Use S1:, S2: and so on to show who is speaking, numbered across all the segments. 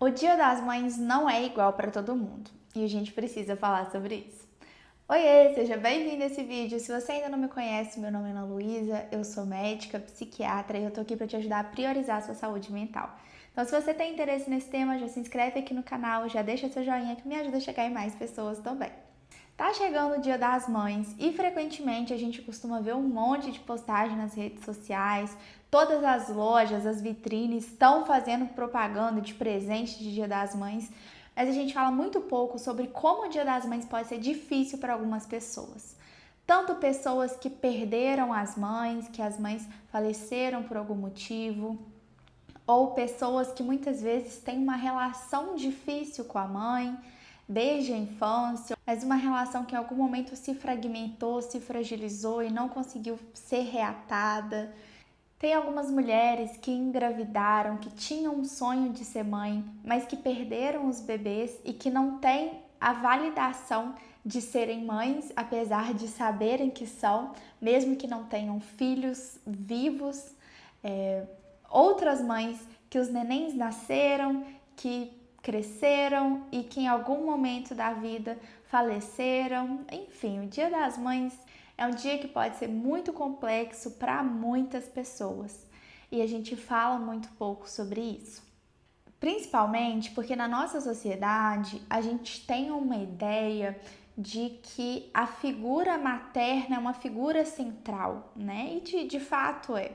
S1: O Dia das Mães não é igual para todo mundo e a gente precisa falar sobre isso. Oiê, seja bem-vindo a esse vídeo. Se você ainda não me conhece, meu nome é Ana Luísa, eu sou médica, psiquiatra e eu tô aqui para te ajudar a priorizar a sua saúde mental. Então, se você tem interesse nesse tema, já se inscreve aqui no canal, já deixa seu joinha que me ajuda a chegar em mais pessoas também. Tá chegando o Dia das Mães e frequentemente a gente costuma ver um monte de postagem nas redes sociais. Todas as lojas, as vitrines estão fazendo propaganda de presente de Dia das Mães, mas a gente fala muito pouco sobre como o Dia das Mães pode ser difícil para algumas pessoas. Tanto pessoas que perderam as mães, que as mães faleceram por algum motivo, ou pessoas que muitas vezes têm uma relação difícil com a mãe desde a infância, mas uma relação que em algum momento se fragmentou, se fragilizou e não conseguiu ser reatada. Tem algumas mulheres que engravidaram, que tinham um sonho de ser mãe, mas que perderam os bebês e que não têm a validação de serem mães, apesar de saberem que são, mesmo que não tenham filhos vivos. Outras mães que os nenéns nasceram, que cresceram e que em algum momento da vida faleceram. Enfim, o Dia das Mães é um dia que pode ser muito complexo para muitas pessoas e a gente fala muito pouco sobre isso. Principalmente porque na nossa sociedade a gente tem uma ideia de que a figura materna é uma figura central, né? E de fato é.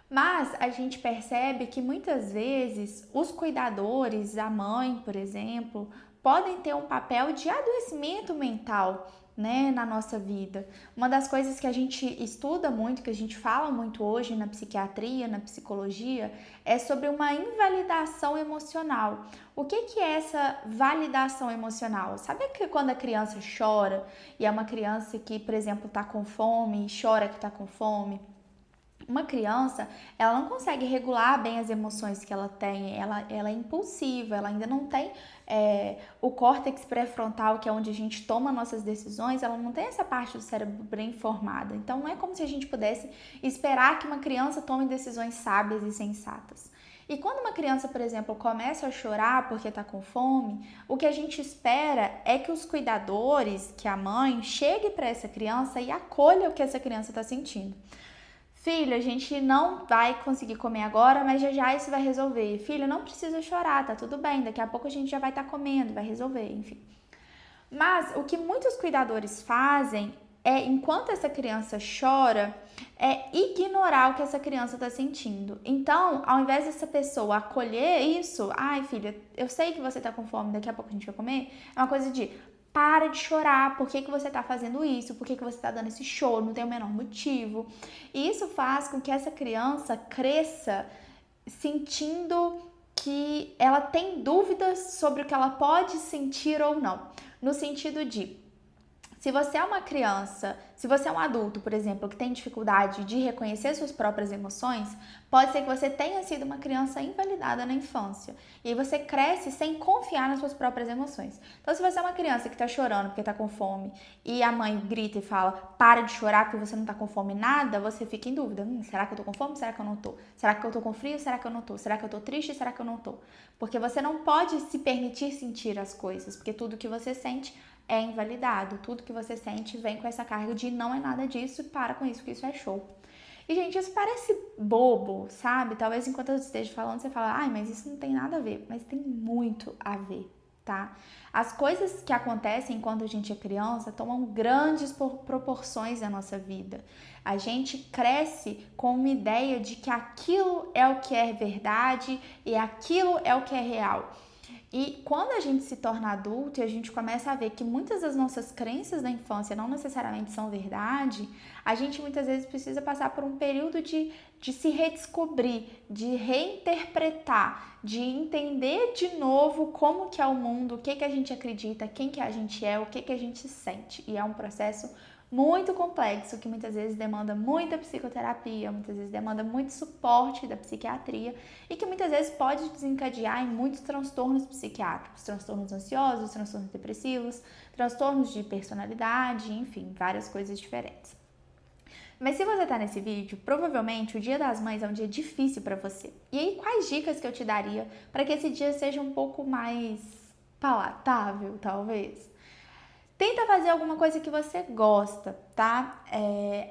S1: Mas a gente percebe que muitas vezes os cuidadores, a mãe, por exemplo, podem ter um papel de adoecimento mental, né, na nossa vida. Uma das coisas que a gente estuda muito, que a gente fala muito hoje na psiquiatria, na psicologia, é sobre uma invalidação emocional. O que é essa validação emocional? Sabe que quando a criança chora e é uma criança que, por exemplo, está com fome e chora que está com fome? Uma criança, ela não consegue regular bem as emoções que ela tem, ela é impulsiva, ela ainda não tem o córtex pré-frontal, que é onde a gente toma nossas decisões, ela não tem essa parte do cérebro bem formada. Então, não é como se a gente pudesse esperar que uma criança tome decisões sábias e sensatas. E quando uma criança, por exemplo, começa a chorar porque está com fome, o que a gente espera é que os cuidadores, que a mãe, chegue para essa criança e acolha o que essa criança está sentindo. Filho, a gente não vai conseguir comer agora, mas já já isso vai resolver. Filho, não precisa chorar, tá tudo bem, daqui a pouco a gente já vai estar comendo, vai resolver, enfim. Mas o que muitos cuidadores fazem é, enquanto essa criança chora, é ignorar o que essa criança está sentindo. Então, ao invés dessa pessoa acolher isso, ai filha, eu sei que você está com fome, daqui a pouco a gente vai comer, é uma coisa de para de chorar, por que você está fazendo isso, por que você está dando esse choro, não tem o menor motivo. E isso faz com que essa criança cresça sentindo que ela tem dúvidas sobre o que ela pode sentir ou não. No sentido de, se você é uma criança, se você é um adulto, por exemplo, que tem dificuldade de reconhecer suas próprias emoções, pode ser que você tenha sido uma criança invalidada na infância. E aí você cresce sem confiar nas suas próprias emoções. Então, se você é uma criança que está chorando porque está com fome e a mãe grita e fala, para de chorar porque você não está com fome nada, você fica em dúvida. Será que eu estou com fome? Será que eu não estou? Será que eu estou com frio? Será que eu não estou? Será que eu estou triste? Será que eu não estou? Porque você não pode se permitir sentir as coisas, porque tudo que você sente é invalidado. Tudo que você sente vem com essa carga de não é nada disso, para com isso, que isso é show. E, gente, isso parece bobo, sabe? Talvez enquanto eu esteja falando, você fala, ai, mas isso não tem nada a ver. Mas tem muito a ver, tá? As coisas que acontecem enquanto a gente é criança tomam grandes proporções na nossa vida. A gente cresce com uma ideia de que aquilo é o que é verdade e aquilo é o que é real. E quando a gente se torna adulto e a gente começa a ver que muitas das nossas crenças da infância não necessariamente são verdade, a gente muitas vezes precisa passar por um período de se redescobrir, de reinterpretar, de entender de novo como que é o mundo, o que que a gente acredita, quem que a gente é, o que que a gente sente. E é um processo muito complexo, que muitas vezes demanda muita psicoterapia, muitas vezes demanda muito suporte da psiquiatria e que muitas vezes pode desencadear em muitos transtornos psiquiátricos, transtornos ansiosos, transtornos depressivos, transtornos de personalidade, enfim, várias coisas diferentes. Mas se você tá nesse vídeo, provavelmente o Dia das Mães é um dia difícil para você. E aí, quais dicas que eu te daria para que esse dia seja um pouco mais palatável, talvez? Tenta fazer alguma coisa que você gosta, tá?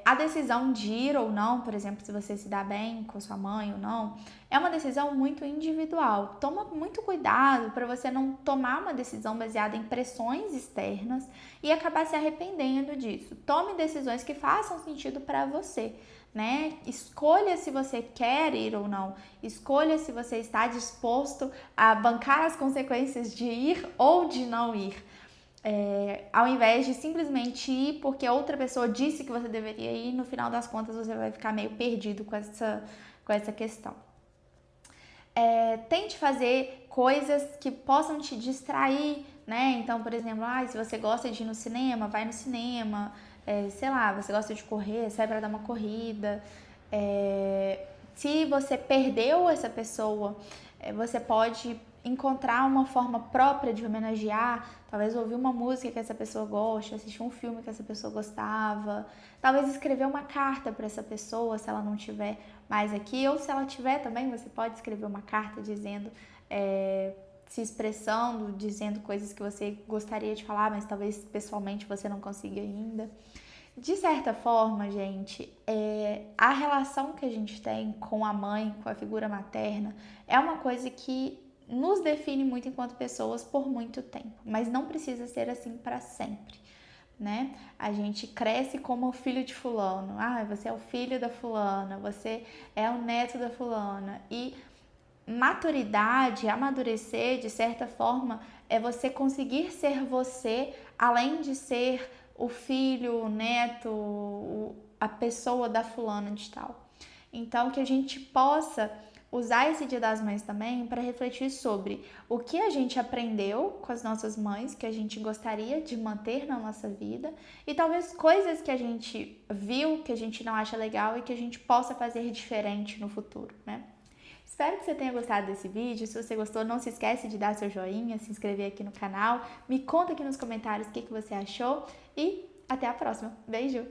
S1: A decisão de ir ou não, por exemplo, se você se dá bem com sua mãe ou não, é uma decisão muito individual. Toma muito cuidado para você não tomar uma decisão baseada em pressões externas e acabar se arrependendo disso. Tome decisões que façam sentido para você, né? Escolha se você quer ir ou não. Escolha se você está disposto a bancar as consequências de ir ou de não ir. Ao invés de simplesmente ir porque outra pessoa disse que você deveria ir, no final das contas você vai ficar meio perdido com essa questão. Tente fazer coisas que possam te distrair, né? Então, por exemplo, se você gosta de ir no cinema, vai no cinema. Sei lá, você gosta de correr, sai para dar uma corrida. Se você perdeu essa pessoa, você pode encontrar uma forma própria de homenagear, talvez ouvir uma música que essa pessoa gosta, assistir um filme que essa pessoa gostava, talvez escrever uma carta para essa pessoa se ela não estiver mais aqui, ou se ela tiver também, você pode escrever uma carta dizendo, se expressando, dizendo coisas que você gostaria de falar, mas talvez pessoalmente você não consiga ainda. De certa forma, gente, a relação que a gente tem com a mãe, com a figura materna, é uma coisa que nos define muito enquanto pessoas por muito tempo, mas não precisa ser assim para sempre, né? A gente cresce como o filho de fulano, você é o filho da fulana, você é o neto da fulana, e maturidade, amadurecer, de certa forma, é você conseguir ser você, além de ser o filho, o neto, a pessoa da fulana de tal. Então, que a gente possa usar esse Dia das Mães também para refletir sobre o que a gente aprendeu com as nossas mães, que a gente gostaria de manter na nossa vida, e talvez coisas que a gente viu, que a gente não acha legal e que a gente possa fazer diferente no futuro, né? Espero que você tenha gostado desse vídeo. Se você gostou, não se esquece de dar seu joinha, se inscrever aqui no canal. Me conta aqui nos comentários o que você achou e até a próxima. Beijo!